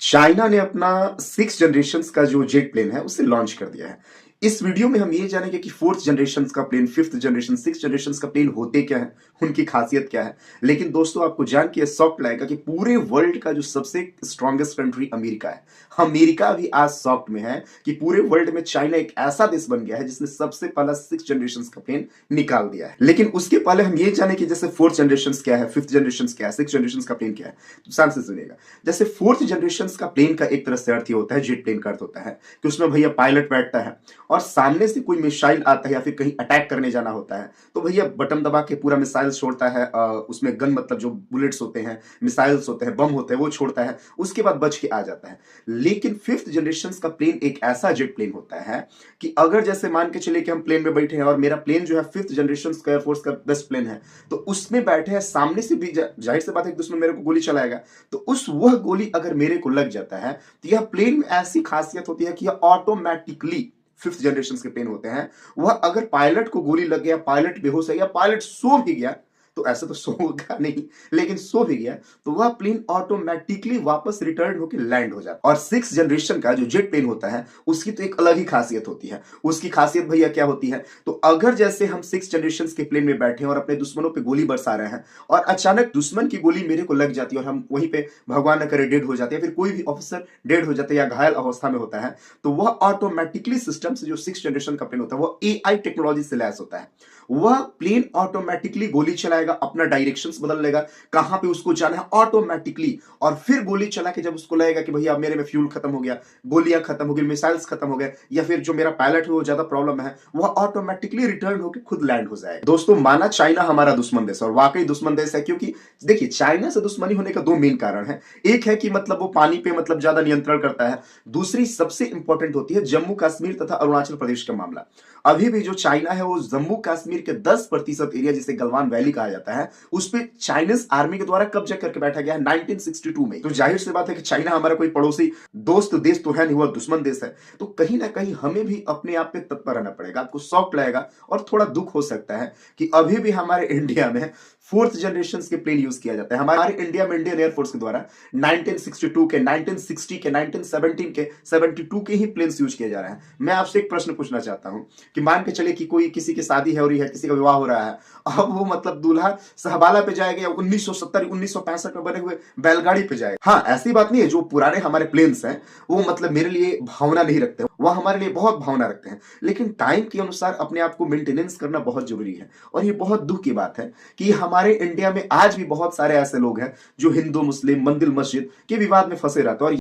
China ने अपना 6 generations का जो जेट प्लेन है उसे लॉन्च कर दिया है। इस वीडियो में हम ये जानेंगे कि 4th जनरेशन का प्लेन, 5th जनरेशन, 6 जनरेशन का प्लेन होते क्या है, उनकी खासियत क्या है। लेकिन दोस्तों आपको जान के शॉक लगेगा कि पूरे वर्ल्ड का जो सबसे स्ट्रॉन्गेस्ट कंट्री अमेरिका है, अमेरिका भी आज शॉक में है कि पूरे वर्ल्ड में चाइना एक ऐसा देश बन गया है जिसने सबसे पहला 6 जनरेशन का प्लेन निकाल दिया है। लेकिन उसके पहले हम ये जाने कि जैसे 4th जनरेशन क्या है, 5th जनरेशन क्या है, 6 जनरेशन का प्लेन क्या है। तो ध्यान से सुनिएगा। जैसे 4th जनरेशन का प्लेन का एक तरह से अर्थ ये होता है, जेट प्लेन का अर्थ होता है कि उसमें भैया पायलट बैठता है और सामने से कोई मिसाइल आता है या फिर कहीं अटैक करने जाना होता है तो भैया बटन दबा के पूरा मिसाइल छोड़ता है। उसमें गन मतलब जो बुलेट्स होते हैं, मिसाइल्स होते हैं, बम होते हैं, वो छोड़ता है, उसके बाद बच के आ जाता है। लेकिन 5th जनरेशन का प्लेन एक ऐसा जेट प्लेन होता है कि अगर जैसे मान के चले कि हम प्लेन में बैठे हैं और मेरा प्लेन जो है 5th जनरेशन का एयरफोर्स का बेस्ट प्लेन है, तो उसमें बैठे हैं, सामने से भी जाहिर सी बात है कि दुश्मन मेरे को गोली चलाएगा, तो उस वह गोली अगर मेरे को लग जाता है तो यह प्लेन में ऐसी खासियत होती है कि यह ऑटोमेटिकली 5th जनरेशन के प्लेन होते हैं। वह अगर पायलट को गोली लग गया, पायलट बेहोश हो गया, पायलट सो भी गया, तो ऐसा तो सोगा नहीं, लेकिन सो भी गया, तो वह प्लेन ऑटोमेटिकली वापस रिटर्न होकर लैंड हो जाता है। और 6 जनरेशन का जो जेट प्लेन होता है उसकी तो एक अलग ही खासियत होती है। उसकी खासियत भैया क्या होती है, तो अगर जैसे हम 6 जनरेशन के प्लेन में बैठे हैं और अपने दुश्मनों पे गोली बरसा रहे हैं और अचानक दुश्मन की गोली मेरे को लग जाती है और हम वहीं पे भगवान न करे डेड हो जाते हैं, फिर कोई भी ऑफिसर डेड हो जाता है या घायल अवस्था में होता है, तो वह ऑटोमेटिकली सिस्टम से, जो 6 जनरेशन का प्लेन होता है, वह एआई टेक्नोलॉजी से लैस होता है। वह प्लेन ऑटोमेटिकली गोली चलाएगा, अपना डायरेक्शंस बदल लेगा, कहां पे उसको जाना है ऑटोमेटिकली, और फिर गोली चला के जब उसको लगेगा कि भैया अब मेरे में फ्यूल खत्म हो गया, गोलियां खत्म हो गई, मिसाइल्स खत्म हो गए, या फिर जो मेरा पायलट है वो ज्यादा प्रॉब्लम है, वह ऑटोमेटिकली रिटर्न होकर खुद लैंड हो जाएगा। दोस्तों माना चाइना हमारा दुश्मन देश, और वाकई दुश्मन देश है, क्योंकि देखिए चाइना से दुश्मनी होने का दो मेन कारण है। एक है कि मतलब वो पानी पे मतलब ज्यादा नियंत्रण करता है, दूसरी सबसे इंपॉर्टेंट होती है जम्मू कश्मीर तथा अरुणाचल प्रदेश का मामला। अभी भी जो चाइना है वो जम्मू कश्मीर के 10% एरिया, जिसे गलवान वैली कहा जाता है, उस पे चाइनीज आर्मी के द्वारा कब्जा करके बैठा गया है 1962 में। तो जाहिर सी बात है कि चाइना हमारा कोई पड़ोसी दोस्त देश तो है नहीं, वह दुश्मन देश है। तो कहीं ना कहीं हमें भी अपने आप पे तत्पर रहना पड़ेगा। आपको शौक लगेगा और थोड़ा दुख हो सकता है कि अभी भी हमारे इंडिया में 4th जनरेशन के प्लेन यूज किया जाता है। हमारे इंडिया में इंडियन एयरफोर्स के द्वारा 1962 के, 1960 के, 1917 के, 72 के ही प्लेन्स यूज किए जा रहे हैं। मैं आपसे एक प्रश्न पूछना चाहता हूं कि मान के चले कि कोई किसी की शादी हो रही है, किसी का विवाह हो रहा है, अब वो मतलब दूल्हा सहबाला पे जाएगा या 1970 1965 में बने हुए बैलगाड़ी पे जाएगा। हाँ, ऐसी बात नहीं है, जो पुराने हमारे प्लेन्स हैं वो मतलब मेरे लिए भावना नहीं रखते, वह हमारे लिए बहुत भावना रखते हैं, लेकिन टाइम के अनुसार अपने आप को मेंटेनेंस करना बहुत जरूरी है। और ये बहुत दुख की बात है कि हमारे इंडिया में आज भी बहुत सारे ऐसे लोग हैं जो हिंदू मुस्लिम, मंदिर मस्जिद के विवाद में फंसे रहते हैं। और